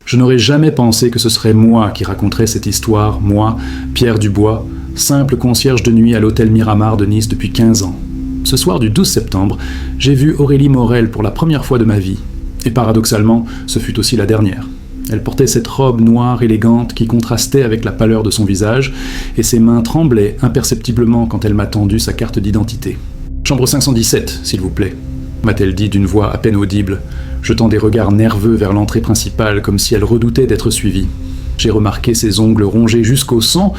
Je n'aurais jamais pensé que ce serait moi qui raconterais cette histoire, moi, Pierre Dubois, simple concierge de nuit à l'hôtel Miramar de Nice depuis 15 ans. Ce soir du 12 septembre, j'ai vu Aurélie Morel pour la première fois de ma vie. Et paradoxalement, ce fut aussi la dernière. Elle portait cette robe noire élégante qui contrastait avec la pâleur de son visage, et ses mains tremblaient imperceptiblement quand elle m'a tendu sa carte d'identité. « Chambre 517, s'il vous plaît », m'a-t-elle dit d'une voix à peine audible, jetant des regards nerveux vers l'entrée principale comme si elle redoutait d'être suivie. J'ai remarqué ses ongles rongés jusqu'au sang,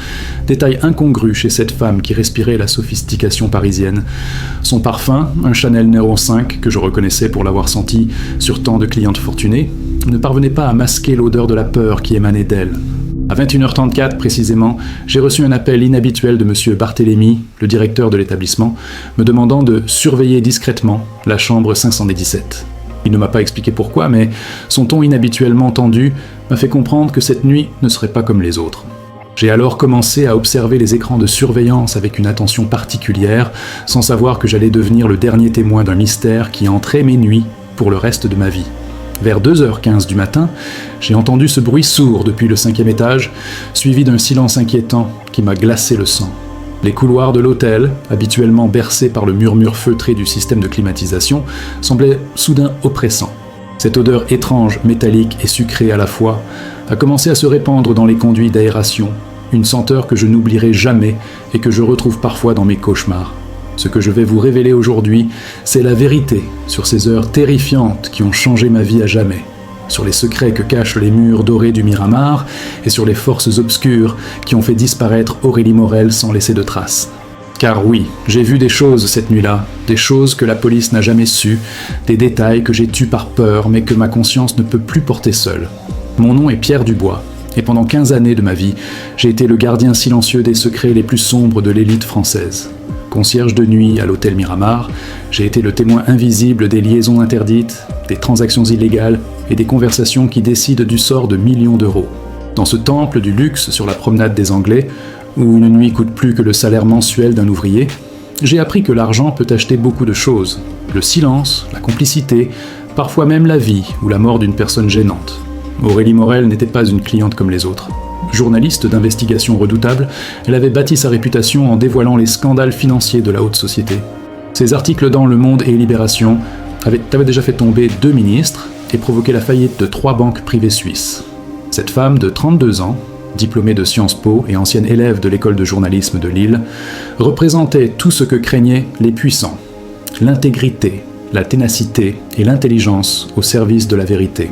détail incongru chez cette femme qui respirait la sophistication parisienne. Son parfum, un Chanel No. 5 que je reconnaissais pour l'avoir senti sur tant de clientes fortunées, ne parvenait pas à masquer l'odeur de la peur qui émanait d'elle. À 21h34 précisément, j'ai reçu un appel inhabituel de M. Barthélémy, le directeur de l'établissement, me demandant de surveiller discrètement la chambre 517. Il ne m'a pas expliqué pourquoi, mais son ton inhabituellement tendu m'a fait comprendre que cette nuit ne serait pas comme les autres. J'ai alors commencé à observer les écrans de surveillance avec une attention particulière, sans savoir que j'allais devenir le dernier témoin d'un mystère qui entrait mes nuits pour le reste de ma vie. Vers 2h15 du matin, j'ai entendu ce bruit sourd depuis le 5e étage, suivi d'un silence inquiétant qui m'a glacé le sang. Les couloirs de l'hôtel, habituellement bercés par le murmure feutré du système de climatisation, semblaient soudain oppressants. Cette odeur étrange, métallique et sucrée à la fois, a commencé à se répandre dans les conduits d'aération, une senteur que je n'oublierai jamais et que je retrouve parfois dans mes cauchemars. Ce que je vais vous révéler aujourd'hui, c'est la vérité sur ces heures terrifiantes qui ont changé ma vie à jamais, sur les secrets que cachent les murs dorés du Miramar et sur les forces obscures qui ont fait disparaître Aurélie Morel sans laisser de traces. Car oui, j'ai vu des choses cette nuit-là, des choses que la police n'a jamais su, des détails que j'ai tus par peur mais que ma conscience ne peut plus porter seule. Mon nom est Pierre Dubois, et pendant 15 années de ma vie, j'ai été le gardien silencieux des secrets les plus sombres de l'élite française. Concierge de nuit à l'hôtel Miramar, j'ai été le témoin invisible des liaisons interdites, des transactions illégales et des conversations qui décident du sort de millions d'euros. Dans ce temple du luxe sur la promenade des Anglais, où une nuit coûte plus que le salaire mensuel d'un ouvrier, j'ai appris que l'argent peut acheter beaucoup de choses. Le silence, la complicité, parfois même la vie ou la mort d'une personne gênante. Aurélie Morel n'était pas une cliente comme les autres. Journaliste d'investigation redoutable, elle avait bâti sa réputation en dévoilant les scandales financiers de la haute société. Ses articles dans Le Monde et Libération avaient déjà fait tomber 2 ministres et provoqué la faillite de 3 banques privées suisses. Cette femme de 32 ans, diplômée de Sciences Po et ancienne élève de l'école de journalisme de Lille, représentait tout ce que craignaient les puissants, l'intégrité, la ténacité et l'intelligence au service de la vérité.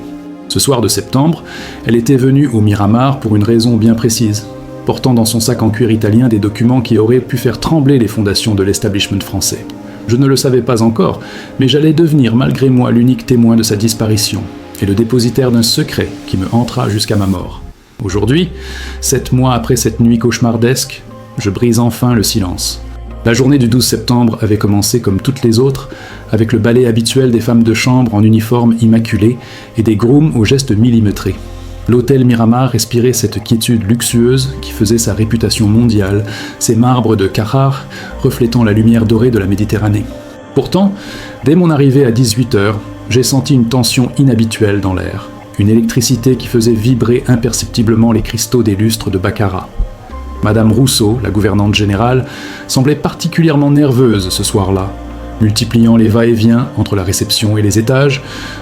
Ce soir de septembre, elle était venue au Miramar pour une raison bien précise, portant dans son sac en cuir italien des documents qui auraient pu faire trembler les fondations de l'establishment français. Je ne le savais pas encore, mais j'allais devenir malgré moi l'unique témoin de sa disparition et le dépositaire d'un secret qui me hantera jusqu'à ma mort. Aujourd'hui, 7 mois après cette nuit cauchemardesque, je brise enfin le silence. La journée du 12 septembre avait commencé comme toutes les autres, avec le ballet habituel des femmes de chambre en uniforme immaculé et des grooms aux gestes millimétrés. L'hôtel Miramar respirait cette quiétude luxueuse qui faisait sa réputation mondiale, ses marbres de Carrare reflétant la lumière dorée de la Méditerranée. Pourtant, dès mon arrivée à 18h, j'ai senti une tension inhabituelle dans l'air, une électricité qui faisait vibrer imperceptiblement les cristaux des lustres de baccarat. Madame Rousseau, la gouvernante générale, semblait particulièrement nerveuse ce soir-là, multipliant les va-et-vient entre la réception et les étages,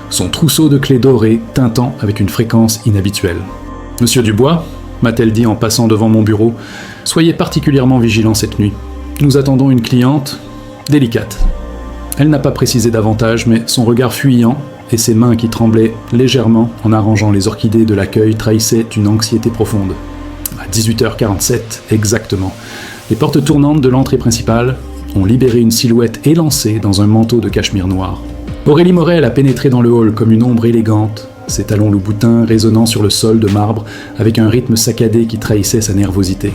son trousseau de clés dorées tintant avec une fréquence inhabituelle. « Monsieur Dubois » m'a-t-elle dit en passant devant mon bureau, « soyez particulièrement vigilant cette nuit. Nous attendons une cliente délicate. » Elle n'a pas précisé davantage, mais son regard fuyant et ses mains qui tremblaient légèrement en arrangeant les orchidées de l'accueil trahissaient une anxiété profonde. À 18h47 exactement, les portes tournantes de l'entrée principale ont libéré une silhouette élancée dans un manteau de cachemire noir. Aurélie Morel a pénétré dans le hall comme une ombre élégante, ses talons loup-boutins résonnant sur le sol de marbre avec un rythme saccadé qui trahissait sa nervosité.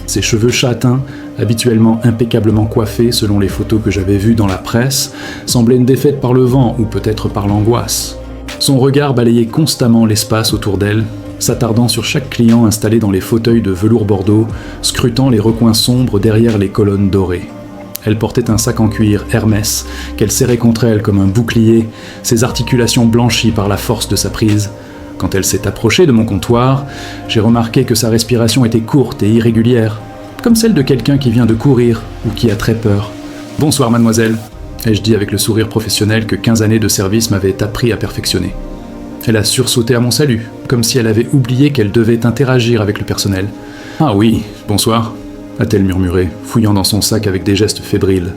Ses cheveux châtains, habituellement impeccablement coiffés selon les photos que j'avais vues dans la presse, semblaient défaites par le vent ou peut-être par l'angoisse. Son regard balayait constamment l'espace autour d'elle, s'attardant sur chaque client installé dans les fauteuils de velours bordeaux, scrutant les recoins sombres derrière les colonnes dorées. Elle portait un sac en cuir Hermès, qu'elle serrait contre elle comme un bouclier, ses articulations blanchies par la force de sa prise, Quand elle s'est approchée de mon comptoir, j'ai remarqué que sa respiration était courte et irrégulière, comme celle de quelqu'un qui vient de courir ou qui a très peur. « Bonsoir, mademoiselle », ai-je dit avec le sourire professionnel que 15 années de service m'avaient appris à perfectionner. Elle a sursauté à mon salut, comme si elle avait oublié qu'elle devait interagir avec le personnel. « Ah oui, bonsoir », a-t-elle murmuré, fouillant dans son sac avec des gestes fébriles.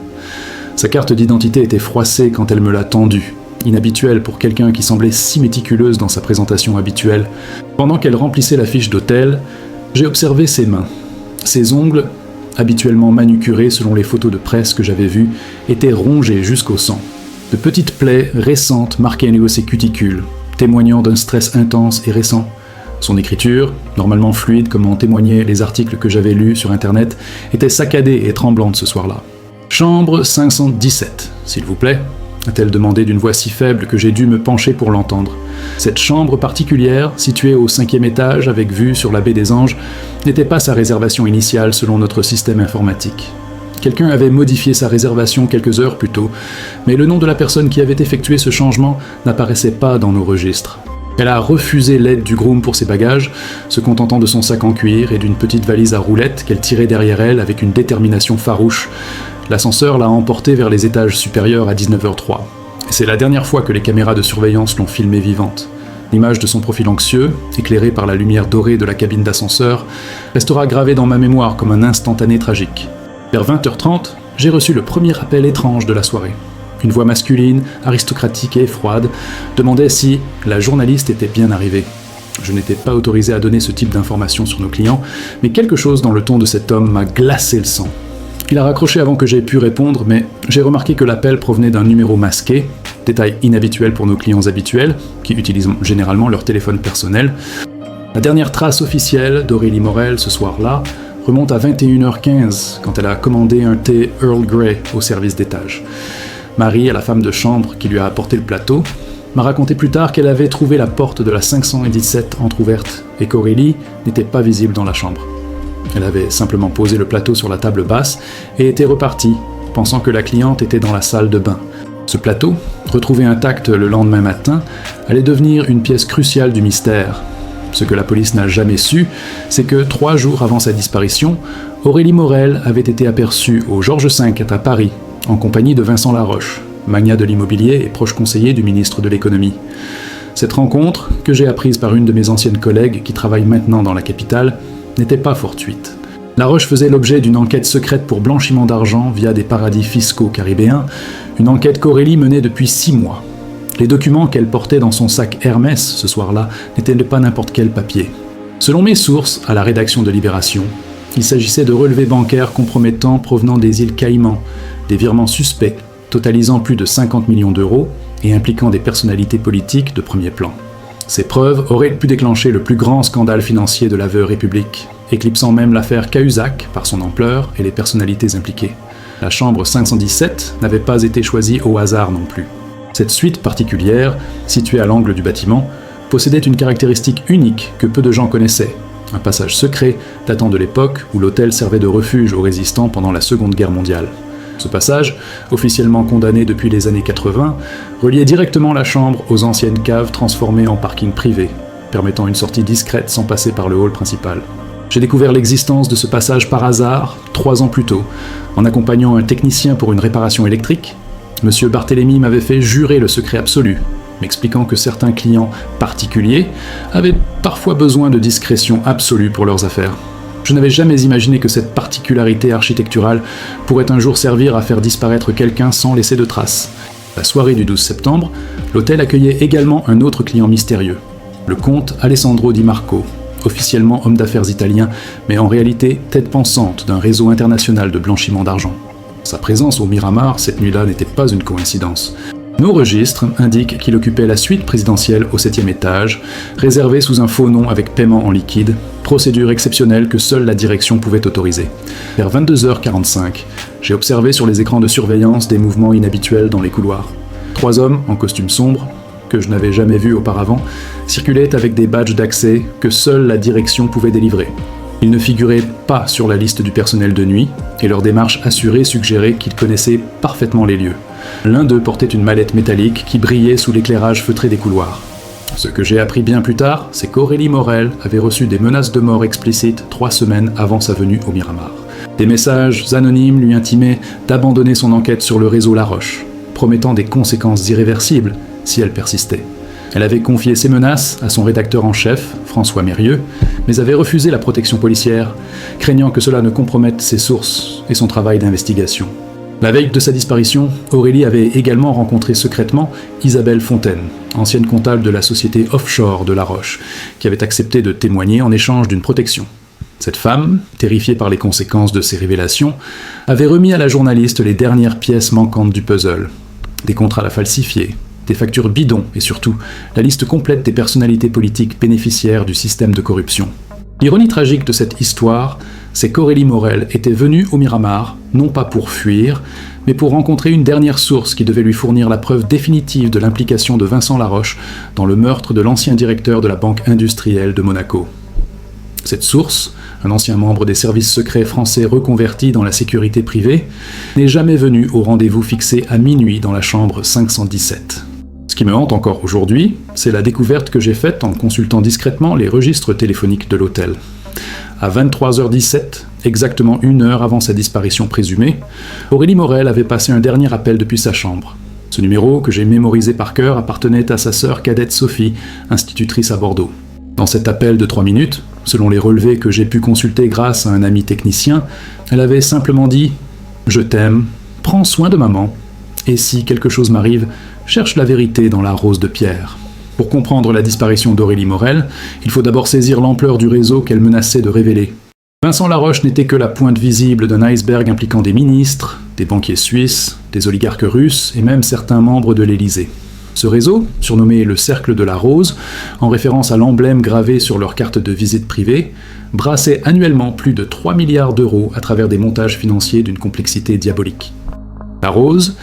Sa carte d'identité était froissée quand elle me l'a tendue, inhabituelle pour quelqu'un qui semblait si méticuleuse dans sa présentation habituelle. Pendant qu'elle remplissait la fiche d'hôtel, j'ai observé ses mains. Ses ongles, habituellement manucurés selon les photos de presse que j'avais vues, étaient rongés jusqu'au sang. De petites plaies récentes marquaient à nouveau ses cuticules, témoignant d'un stress intense et récent. Son écriture, normalement fluide comme en témoignaient les articles que j'avais lus sur Internet, était saccadée et tremblante ce soir-là. « Chambre 517, s'il vous plaît », a-t-elle demandé d'une voix si faible que j'ai dû me pencher pour l'entendre. Cette chambre particulière, située au 5e étage avec vue sur la baie des Anges, n'était pas sa réservation initiale selon notre système informatique. Quelqu'un avait modifié sa réservation quelques heures plus tôt, mais le nom de la personne qui avait effectué ce changement n'apparaissait pas dans nos registres. Elle a refusé l'aide du groom pour ses bagages, se contentant de son sac en cuir et d'une petite valise à roulettes qu'elle tirait derrière elle avec une détermination farouche. L'ascenseur l'a emportée vers les étages supérieurs à 19h03. Et c'est la dernière fois que les caméras de surveillance l'ont filmée vivante. L'image de son profil anxieux, éclairée par la lumière dorée de la cabine d'ascenseur, restera gravée dans ma mémoire comme un instantané tragique. Vers 20h30, j'ai reçu le premier appel étrange de la soirée. Une voix masculine, aristocratique et froide, demandait si la journaliste était bien arrivée. Je n'étais pas autorisé à donner ce type d'informations sur nos clients, mais quelque chose dans le ton de cet homme m'a glacé le sang. Il a raccroché avant que j'aie pu répondre, mais j'ai remarqué que l'appel provenait d'un numéro masqué, détail inhabituel pour nos clients habituels, qui utilisent généralement leur téléphone personnel. La dernière trace officielle d'Aurélie Morel ce soir-là remonte à 21h15, quand elle a commandé un thé Earl Grey au service d'étage. Marie, la femme de chambre qui lui a apporté le plateau, m'a raconté plus tard qu'elle avait trouvé la porte de la 517 entr'ouverte et qu'Aurélie n'était pas visible dans la chambre. Elle avait simplement posé le plateau sur la table basse et était repartie, pensant que la cliente était dans la salle de bain. Ce plateau, retrouvé intact le lendemain matin, allait devenir une pièce cruciale du mystère. Ce que la police n'a jamais su, c'est que 3 jours avant sa disparition, Aurélie Morel avait été aperçue au Georges V à Paris, en compagnie de Vincent Laroche, magnat de l'immobilier et proche conseiller du ministre de l'économie. Cette rencontre, que j'ai apprise par une de mes anciennes collègues qui travaille maintenant dans la capitale, n'était pas fortuite. Laroche faisait l'objet d'une enquête secrète pour blanchiment d'argent via des paradis fiscaux caribéens, une enquête qu'Aurélie menait depuis 6 mois. Les documents qu'elle portait dans son sac Hermès ce soir-là n'étaient pas n'importe quel papier. Selon mes sources, à la rédaction de Libération, il s'agissait de relevés bancaires compromettants provenant des îles Caïmans, des virements suspects, totalisant plus de 50 millions d'euros et impliquant des personnalités politiques de premier plan. Ces preuves auraient pu déclencher le plus grand scandale financier de l'aveu République, éclipsant même l'affaire Cahuzac par son ampleur et les personnalités impliquées. La chambre 517 n'avait pas été choisie au hasard non plus. Cette suite particulière, située à l'angle du bâtiment, possédait une caractéristique unique que peu de gens connaissaient, un passage secret datant de l'époque où l'hôtel servait de refuge aux résistants pendant la Seconde Guerre mondiale. Ce passage, officiellement condamné depuis les années 80, reliait directement la chambre aux anciennes caves transformées en parking privé, permettant une sortie discrète sans passer par le hall principal. J'ai découvert l'existence de ce passage par hasard 3 ans plus tôt, en accompagnant un technicien pour une réparation électrique. Monsieur Barthélemy m'avait fait jurer le secret absolu, m'expliquant que certains clients particuliers avaient parfois besoin de discrétion absolue pour leurs affaires. Je n'avais jamais imaginé que cette particularité architecturale pourrait un jour servir à faire disparaître quelqu'un sans laisser de traces. La soirée du 12 septembre, l'hôtel accueillait également un autre client mystérieux, le comte Alessandro Di Marco, officiellement homme d'affaires italien, mais en réalité tête pensante d'un réseau international de blanchiment d'argent. Sa présence au Miramar cette nuit-là n'était pas une coïncidence. Nos registres indiquent qu'il occupait la suite présidentielle au 7e étage, réservée sous un faux nom avec paiement en liquide, procédure exceptionnelle que seule la direction pouvait autoriser. Vers 22h45, j'ai observé sur les écrans de surveillance des mouvements inhabituels dans les couloirs. 3 hommes en costume sombre, que je n'avais jamais vus auparavant, circulaient avec des badges d'accès que seule la direction pouvait délivrer. Ils ne figuraient pas sur la liste du personnel de nuit, et leur démarche assurée suggérait qu'ils connaissaient parfaitement les lieux. L'un d'eux portait une mallette métallique qui brillait sous l'éclairage feutré des couloirs. Ce que j'ai appris bien plus tard, c'est qu'Aurélie Morel avait reçu des menaces de mort explicites 3 semaines avant sa venue au Miramar. Des messages anonymes lui intimaient d'abandonner son enquête sur le réseau Laroche, promettant des conséquences irréversibles si elle persistait. Elle avait confié ses menaces à son rédacteur en chef, François Mérieux, mais avait refusé la protection policière, craignant que cela ne compromette ses sources et son travail d'investigation. La veille de sa disparition, Aurélie avait également rencontré secrètement Isabelle Fontaine, ancienne comptable de la société offshore de La Roche, qui avait accepté de témoigner en échange d'une protection. Cette femme, terrifiée par les conséquences de ces révélations, avait remis à la journaliste les dernières pièces manquantes du puzzle. Des contrats à falsifier, des factures bidons et surtout la liste complète des personnalités politiques bénéficiaires du système de corruption. L'ironie tragique de cette histoire, c'est qu'Aurélie Morel était venue au Miramar, non pas pour fuir, mais pour rencontrer une dernière source qui devait lui fournir la preuve définitive de l'implication de Vincent Laroche dans le meurtre de l'ancien directeur de la Banque industrielle de Monaco. Cette source, un ancien membre des services secrets français reconverti dans la sécurité privée, n'est jamais venu au rendez-vous fixé à minuit dans la chambre 517. Ce qui me hante encore aujourd'hui, c'est la découverte que j'ai faite en consultant discrètement les registres téléphoniques de l'hôtel. À 23h17, exactement 1 heure avant sa disparition présumée, Aurélie Morel avait passé un dernier appel depuis sa chambre. Ce numéro, que j'ai mémorisé par cœur, appartenait à sa sœur cadette Sophie, institutrice à Bordeaux. Dans cet appel de 3 minutes, selon les relevés que j'ai pu consulter grâce à un ami technicien, elle avait simplement dit « Je t'aime, prends soin de maman, et si quelque chose m'arrive, cherche la vérité dans la rose de pierre ». Pour comprendre la disparition d'Aurélie Morel, il faut d'abord saisir l'ampleur du réseau qu'elle menaçait de révéler. Vincent Laroche n'était que la pointe visible d'un iceberg impliquant des ministres, des banquiers suisses, des oligarques russes et même certains membres de l'Élysée. Ce réseau, surnommé le Cercle de la Rose, en référence à l'emblème gravé sur leur carte de visite privée, brassait annuellement plus de 3 milliards d'euros à travers des montages financiers d'une complexité diabolique. La rose,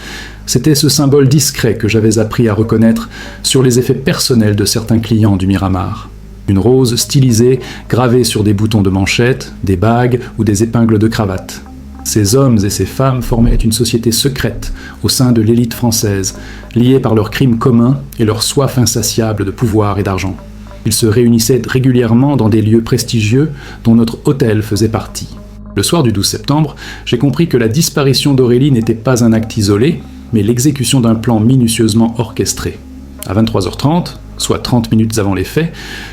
c'était ce symbole discret que j'avais appris à reconnaître sur les effets personnels de certains clients du Miramar. Une rose stylisée, gravée sur des boutons de manchette, des bagues ou des épingles de cravate. Ces hommes et ces femmes formaient une société secrète au sein de l'élite française, liés par leurs crimes communs et leur soif insatiable de pouvoir et d'argent. Ils se réunissaient régulièrement dans des lieux prestigieux dont notre hôtel faisait partie. Le soir du 12 septembre, j'ai compris que la disparition d'Aurélie n'était pas un acte isolé, mais l'exécution d'un plan minutieusement orchestré. À 23h30, soit 30 minutes avant les faits,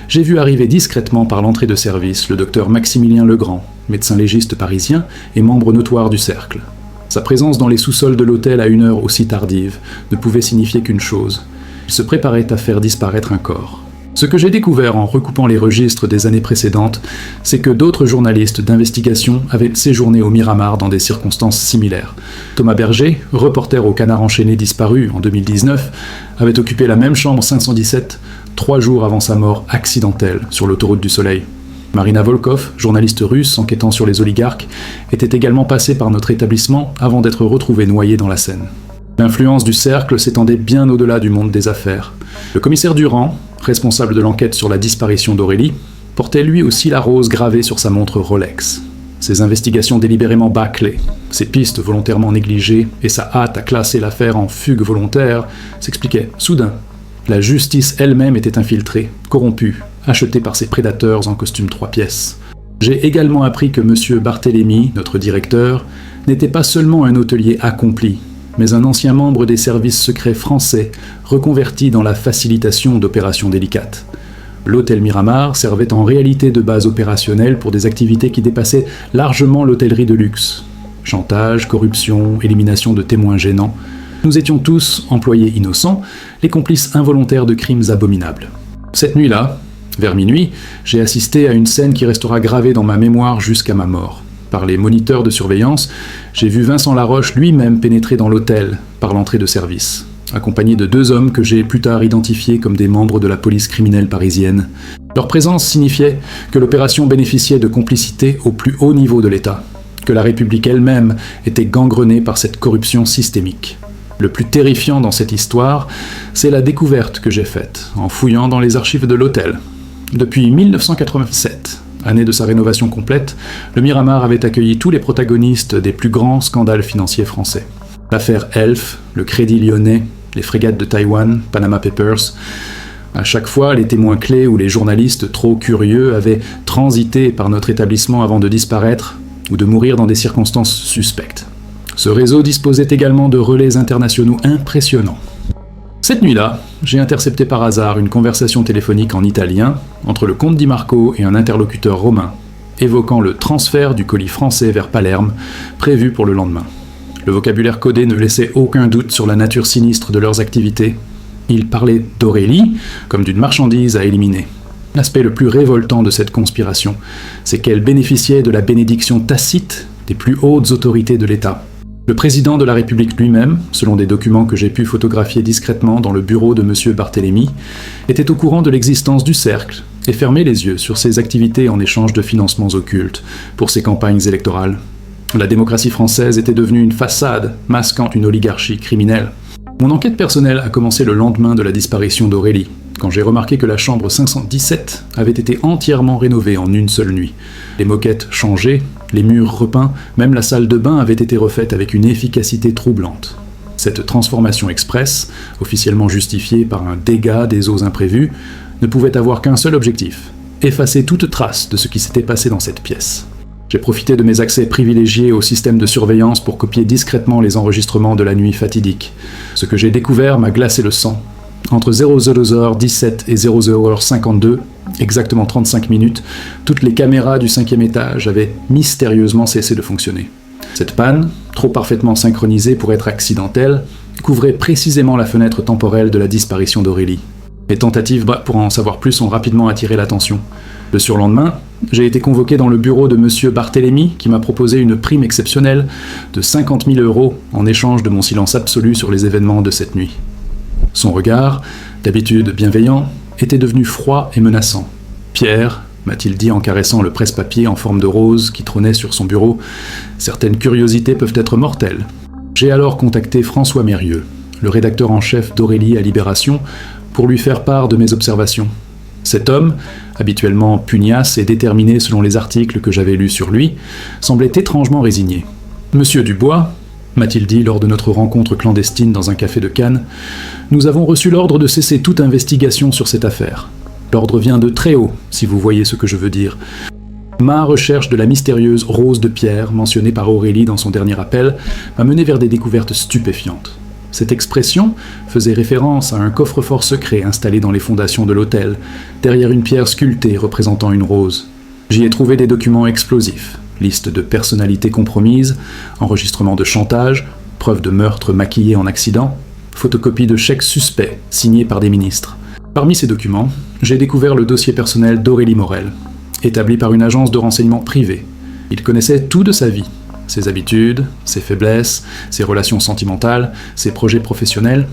j'ai vu arriver discrètement par l'entrée de service le docteur Maximilien Legrand, médecin légiste parisien et membre notoire du Cercle. Sa présence dans les sous-sols de l'hôtel à une heure aussi tardive ne pouvait signifier qu'une chose. Il se préparait à faire disparaître un corps. Ce que j'ai découvert en recoupant les registres des années précédentes, c'est que d'autres journalistes d'investigation avaient séjourné au Miramar dans des circonstances similaires. Thomas Berger, reporter au Canard enchaîné disparu en 2019, avait occupé la même chambre 517 3 jours avant sa mort accidentelle sur l'autoroute du Soleil. Marina Volkov, journaliste russe enquêtant sur les oligarques, était également passée par notre établissement avant d'être retrouvée noyée dans la Seine. L'influence du Cercle s'étendait bien au-delà du monde des affaires. Le commissaire Durand, responsable de l'enquête sur la disparition d'Aurélie, portait lui aussi la rose gravée sur sa montre Rolex. Ses investigations délibérément bâclées, ses pistes volontairement négligées et sa hâte à classer l'affaire en fugue volontaire s'expliquaient soudain. La justice elle-même était infiltrée, corrompue, achetée par ses prédateurs en costume 3 pièces. J'ai également appris que M. Barthélemy, notre directeur, n'était pas seulement un hôtelier accompli, mais un ancien membre des services secrets français, reconverti dans la facilitation d'opérations délicates. L'hôtel Miramar servait en réalité de base opérationnelle pour des activités qui dépassaient largement l'hôtellerie de luxe. Chantage, corruption, élimination de témoins gênants. Nous étions tous, employés innocents, les complices involontaires de crimes abominables. Cette nuit-là, vers minuit, j'ai assisté à une scène qui restera gravée dans ma mémoire jusqu'à ma mort. Par les moniteurs de surveillance, j'ai vu Vincent Laroche lui-même pénétrer dans l'hôtel par l'entrée de service, accompagné de 2 hommes que j'ai plus tard identifiés comme des membres de la police criminelle parisienne. Leur présence signifiait que l'opération bénéficiait de complicité au plus haut niveau de l'État, que la République elle-même était gangrenée par cette corruption systémique. Le plus terrifiant dans cette histoire, c'est la découverte que j'ai faite en fouillant dans les archives de l'hôtel. Depuis 1987, année de sa rénovation complète, le Miramar avait accueilli tous les protagonistes des plus grands scandales financiers français. L'affaire Elf, le Crédit Lyonnais, les frégates de Taïwan, Panama Papers. À chaque fois, les témoins clés ou les journalistes trop curieux avaient transité par notre établissement avant de disparaître ou de mourir dans des circonstances suspectes. Ce réseau disposait également de relais internationaux impressionnants. Cette nuit-là, j'ai intercepté par hasard une conversation téléphonique en italien entre le comte Di Marco et un interlocuteur romain, évoquant le transfert du colis français vers Palerme, prévu pour le lendemain. Le vocabulaire codé ne laissait aucun doute sur la nature sinistre de leurs activités. Ils parlaient d'Aurélie comme d'une marchandise à éliminer. L'aspect le plus révoltant de cette conspiration, c'est qu'elle bénéficiait de la bénédiction tacite des plus hautes autorités de l'État. Le président de la République lui-même, selon des documents que j'ai pu photographier discrètement dans le bureau de M. Barthélemy, était au courant de l'existence du cercle et fermait les yeux sur ses activités en échange de financements occultes pour ses campagnes électorales. La démocratie française était devenue une façade masquant une oligarchie criminelle. Mon enquête personnelle a commencé le lendemain de la disparition d'Aurélie, quand j'ai remarqué que la chambre 517 avait été entièrement rénovée en une seule nuit. Les moquettes changées, les murs repeints, même la salle de bain avait été refaite avec une efficacité troublante. Cette transformation express, officiellement justifiée par un dégât des eaux imprévues, ne pouvait avoir qu'un seul objectif, effacer toute trace de ce qui s'était passé dans cette pièce. J'ai profité de mes accès privilégiés au système de surveillance pour copier discrètement les enregistrements de la nuit fatidique. Ce que j'ai découvert m'a glacé le sang. Entre 00h17 et 00h52, exactement 35 minutes, toutes les caméras du 5e étage avaient mystérieusement cessé de fonctionner. Cette panne, trop parfaitement synchronisée pour être accidentelle, couvrait précisément la fenêtre temporelle de la disparition d'Aurélie. Mes tentatives pour en savoir plus ont rapidement attiré l'attention. Le surlendemain, j'ai été convoqué dans le bureau de M. Barthélemy qui m'a proposé une prime exceptionnelle de 50 000 € en échange de mon silence absolu sur les événements de cette nuit. Son regard, d'habitude bienveillant, était devenu froid et menaçant. « Pierre », m'a-t-il dit en caressant le presse-papier en forme de rose qui trônait sur son bureau, « certaines curiosités peuvent être mortelles. » J'ai alors contacté François Mérieux, le rédacteur en chef d'Aurélie à Libération, pour lui faire part de mes observations. Cet homme, habituellement pugnace et déterminé selon les articles que j'avais lus sur lui, semblait étrangement résigné. « Monsieur Dubois », m'a-t-il dit lors de notre rencontre clandestine dans un café de Cannes, « nous avons reçu l'ordre de cesser toute investigation sur cette affaire. L'ordre vient de très haut, si vous voyez ce que je veux dire. Ma recherche de la mystérieuse Rose de Pierre, mentionnée par Aurélie dans son dernier appel, m'a mené vers des découvertes stupéfiantes. Cette expression faisait référence à un coffre-fort secret installé dans les fondations de l'hôtel, derrière une pierre sculptée représentant une rose. J'y ai trouvé des documents explosifs, liste de personnalités compromises, enregistrements de chantage, preuves de meurtre maquillés en accident, photocopies de chèques suspects signés par des ministres. Parmi ces documents, j'ai découvert le dossier personnel d'Aurélie Morel, établi par une agence de renseignement privée. Il connaissait tout de sa vie. Ses habitudes, ses faiblesses, ses relations sentimentales, ses projets professionnels.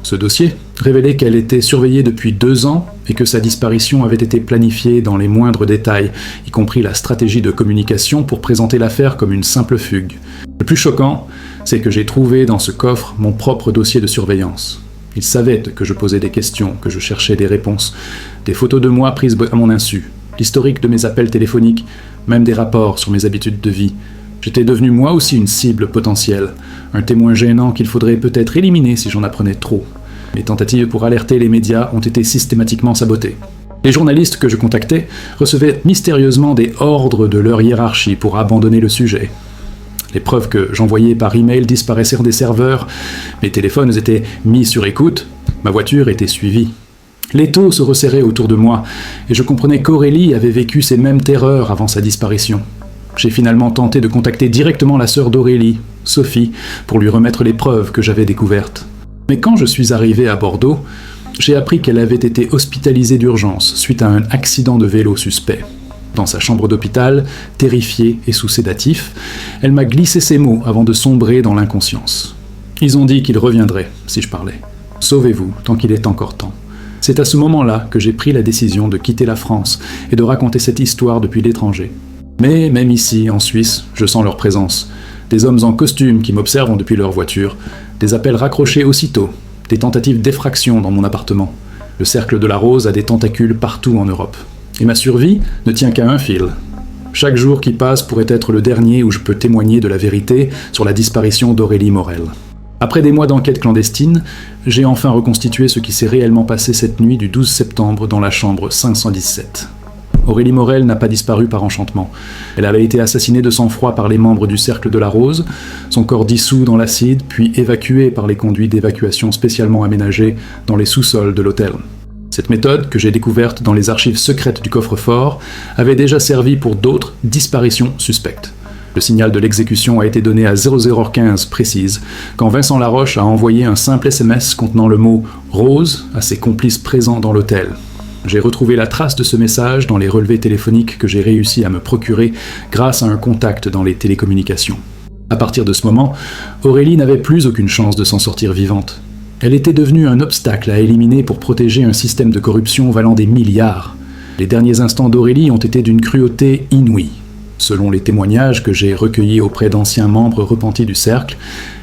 Ce dossier révélait qu'elle était surveillée depuis 2 ans et que sa disparition avait été planifiée dans les moindres détails, y compris la stratégie de communication pour présenter l'affaire comme une simple fugue. Le plus choquant, c'est que j'ai trouvé dans ce coffre mon propre dossier de surveillance. Il savait que je posais des questions, que je cherchais des réponses, des photos de moi prises à mon insu, l'historique de mes appels téléphoniques, même des rapports sur mes habitudes de vie. J'étais devenu moi aussi une cible potentielle, un témoin gênant qu'il faudrait peut-être éliminer si j'en apprenais trop. Mes tentatives pour alerter les médias ont été systématiquement sabotées. Les journalistes que je contactais recevaient mystérieusement des ordres de leur hiérarchie pour abandonner le sujet. Les preuves que j'envoyais par email disparaissaient des serveurs, mes téléphones étaient mis sur écoute, ma voiture était suivie. L'étau se resserrait autour de moi, et je comprenais qu'Aurélie avait vécu ces mêmes terreurs avant sa disparition. J'ai finalement tenté de contacter directement la sœur d'Aurélie, Sophie, pour lui remettre les preuves que j'avais découvertes. Mais quand je suis arrivé à Bordeaux, j'ai appris qu'elle avait été hospitalisée d'urgence suite à un accident de vélo suspect. Dans sa chambre d'hôpital, terrifiée et sous sédatif, elle m'a glissé ces mots avant de sombrer dans l'inconscience. Ils ont dit qu'ils reviendraient, si je parlais. Sauvez-vous, tant qu'il est encore temps. C'est à ce moment-là que j'ai pris la décision de quitter la France et de raconter cette histoire depuis l'étranger. Mais même ici, en Suisse, je sens leur présence. Des hommes en costume qui m'observent depuis leur voiture, des appels raccrochés aussitôt, des tentatives d'effraction dans mon appartement. Le cercle de la rose a des tentacules partout en Europe. Et ma survie ne tient qu'à un fil. Chaque jour qui passe pourrait être le dernier où je peux témoigner de la vérité sur la disparition d'Aurélie Morel. Après des mois d'enquête clandestine, j'ai enfin reconstitué ce qui s'est réellement passé cette nuit du 12 septembre dans la chambre 517. Aurélie Morel n'a pas disparu par enchantement. Elle avait été assassinée de sang-froid par les membres du Cercle de la Rose, son corps dissous dans l'acide, puis évacué par les conduits d'évacuation spécialement aménagés dans les sous-sols de l'hôtel. Cette méthode, que j'ai découverte dans les archives secrètes du coffre-fort, avait déjà servi pour d'autres disparitions suspectes. Le signal de l'exécution a été donné à 00h15 précise, quand Vincent Laroche a envoyé un simple SMS contenant le mot « Rose » à ses complices présents dans l'hôtel. J'ai retrouvé la trace de ce message dans les relevés téléphoniques que j'ai réussi à me procurer grâce à un contact dans les télécommunications. À partir de ce moment, Aurélie n'avait plus aucune chance de s'en sortir vivante. Elle était devenue un obstacle à éliminer pour protéger un système de corruption valant des milliards. Les derniers instants d'Aurélie ont été d'une cruauté inouïe. Selon les témoignages que j'ai recueillis auprès d'anciens membres repentis du Cercle,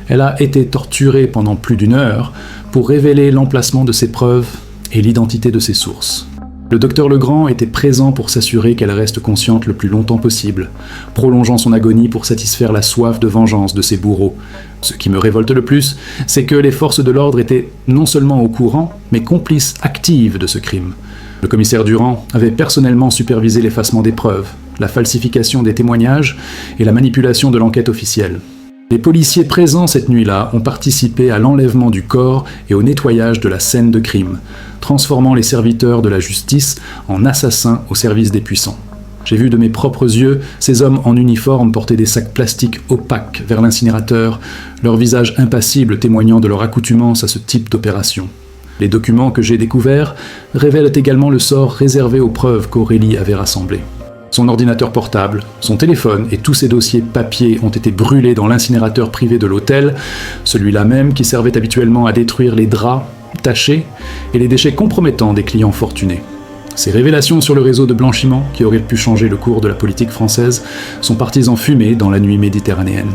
elle a été torturée pendant plus d'1 heure pour révéler l'emplacement de ses preuves et l'identité de ses sources. Le docteur Legrand était présent pour s'assurer qu'elle reste consciente le plus longtemps possible, prolongeant son agonie pour satisfaire la soif de vengeance de ses bourreaux. Ce qui me révolte le plus, c'est que les forces de l'ordre étaient non seulement au courant, mais complices actives de ce crime. Le commissaire Durand avait personnellement supervisé l'effacement des preuves, la falsification des témoignages et la manipulation de l'enquête officielle. Les policiers présents cette nuit-là ont participé à l'enlèvement du corps et au nettoyage de la scène de crime, transformant les serviteurs de la justice en assassins au service des puissants. J'ai vu de mes propres yeux ces hommes en uniforme porter des sacs plastiques opaques vers l'incinérateur, leurs visages impassibles témoignant de leur accoutumance à ce type d'opération. Les documents que j'ai découverts révèlent également le sort réservé aux preuves qu'Aurélie avait rassemblées. Son ordinateur portable, son téléphone et tous ses dossiers papier ont été brûlés dans l'incinérateur privé de l'hôtel, celui-là même qui servait habituellement à détruire les draps tachés et les déchets compromettants des clients fortunés. Ces révélations sur le réseau de blanchiment, qui auraient pu changer le cours de la politique française, sont parties en fumée dans la nuit méditerranéenne.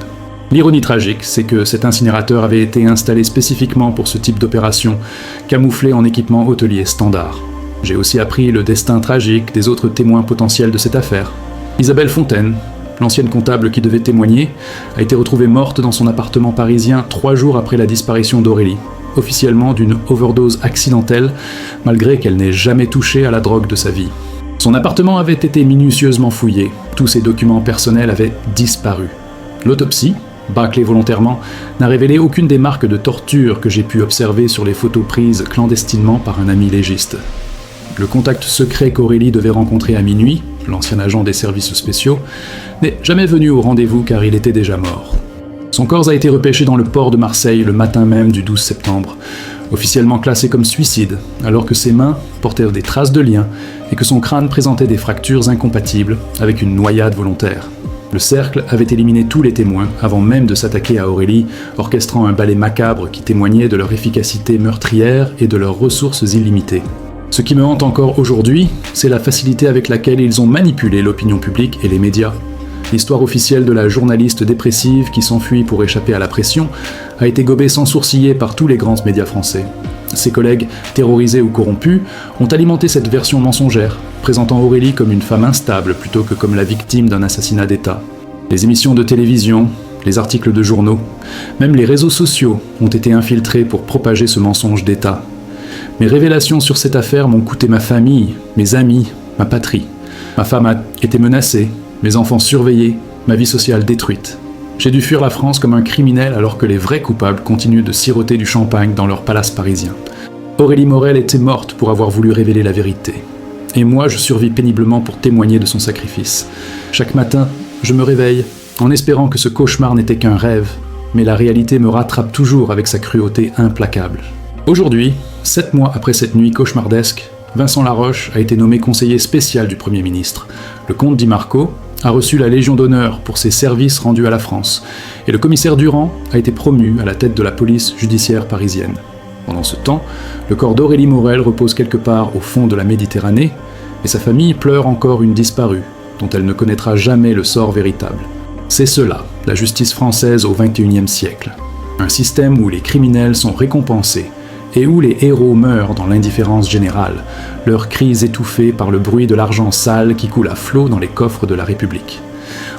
L'ironie tragique, c'est que cet incinérateur avait été installé spécifiquement pour ce type d'opération, camouflé en équipement hôtelier standard. J'ai aussi appris le destin tragique des autres témoins potentiels de cette affaire. Isabelle Fontaine, l'ancienne comptable qui devait témoigner, a été retrouvée morte dans son appartement parisien 3 jours après la disparition d'Aurélie, officiellement d'une overdose accidentelle, malgré qu'elle n'ait jamais touché à la drogue de sa vie. Son appartement avait été minutieusement fouillé, tous ses documents personnels avaient disparu. L'autopsie, bâclée volontairement, n'a révélé aucune des marques de torture que j'ai pu observer sur les photos prises clandestinement par un ami légiste. Le contact secret qu'Aurélie devait rencontrer à minuit, l'ancien agent des services spéciaux, n'est jamais venu au rendez-vous car il était déjà mort. Son corps a été repêché dans le port de Marseille le matin même du 12 septembre, officiellement classé comme suicide, alors que ses mains portèrent des traces de liens et que son crâne présentait des fractures incompatibles avec une noyade volontaire. Le Cercle avait éliminé tous les témoins avant même de s'attaquer à Aurélie, orchestrant un ballet macabre qui témoignait de leur efficacité meurtrière et de leurs ressources illimitées. Ce qui me hante encore aujourd'hui, c'est la facilité avec laquelle ils ont manipulé l'opinion publique et les médias. L'histoire officielle de la journaliste dépressive qui s'enfuit pour échapper à la pression a été gobée sans sourciller par tous les grands médias français. Ses collègues, terrorisés ou corrompus, ont alimenté cette version mensongère, présentant Aurélie comme une femme instable plutôt que comme la victime d'un assassinat d'État. Les émissions de télévision, les articles de journaux, même les réseaux sociaux ont été infiltrés pour propager ce mensonge d'État. Mes révélations sur cette affaire m'ont coûté ma famille, mes amis, ma patrie. Ma femme a été menacée, mes enfants surveillés, ma vie sociale détruite. J'ai dû fuir la France comme un criminel alors que les vrais coupables continuent de siroter du champagne dans leur palace parisien. Aurélie Morel était morte pour avoir voulu révéler la vérité. Et moi, je survis péniblement pour témoigner de son sacrifice. Chaque matin, je me réveille en espérant que ce cauchemar n'était qu'un rêve, mais la réalité me rattrape toujours avec sa cruauté implacable. Aujourd'hui, 7 mois après cette nuit cauchemardesque, Vincent Laroche a été nommé conseiller spécial du Premier ministre. Le comte Di Marco a reçu la Légion d'honneur pour ses services rendus à la France, et le commissaire Durand a été promu à la tête de la police judiciaire parisienne. Pendant ce temps, le corps d'Aurélie Morel repose quelque part au fond de la Méditerranée, et sa famille pleure encore une disparue, dont elle ne connaîtra jamais le sort véritable. C'est cela, la justice française au XXIe siècle. Un système où les criminels sont récompensés, et où les héros meurent dans l'indifférence générale, leurs cris étouffés par le bruit de l'argent sale qui coule à flot dans les coffres de la République.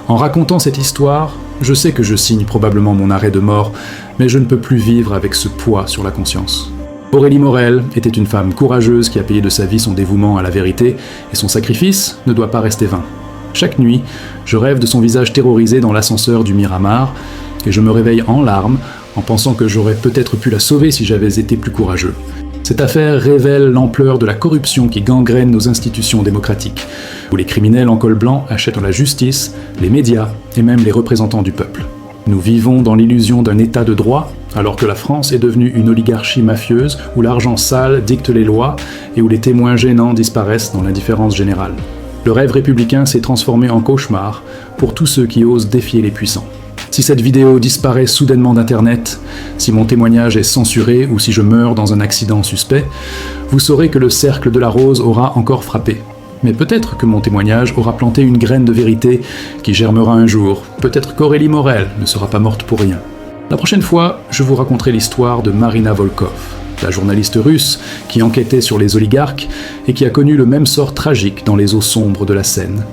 En racontant cette histoire, Je sais que je signe probablement mon arrêt de mort, mais je ne peux plus vivre avec ce poids sur la conscience. Aurélie Morel était une femme courageuse qui a payé de sa vie son dévouement à la vérité, et son sacrifice ne doit pas rester vain. Chaque nuit, je rêve de son visage terrorisé dans l'ascenseur du Miramar, et je me réveille en larmes en pensant que j'aurais peut-être pu la sauver si j'avais été plus courageux. Cette affaire révèle l'ampleur de la corruption qui gangrène nos institutions démocratiques, où les criminels en col blanc achètent la justice, les médias et même les représentants du peuple. Nous vivons dans l'illusion d'un état de droit, alors que la France est devenue une oligarchie mafieuse où l'argent sale dicte les lois et où les témoins gênants disparaissent dans l'indifférence générale. Le rêve républicain s'est transformé en cauchemar pour tous ceux qui osent défier les puissants. Si cette vidéo disparaît soudainement d'Internet, si mon témoignage est censuré ou si je meurs dans un accident suspect, vous saurez que le cercle de la rose aura encore frappé. Mais peut-être que mon témoignage aura planté une graine de vérité qui germera un jour. Peut-être qu'Aurélie Morel ne sera pas morte pour rien. La prochaine fois, je vous raconterai l'histoire de Marina Volkov, la journaliste russe qui enquêtait sur les oligarques et qui a connu le même sort tragique dans les eaux sombres de la Seine.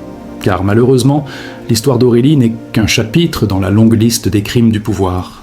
Car malheureusement, l'histoire d'Aurélie n'est qu'un chapitre dans la longue liste des crimes du pouvoir.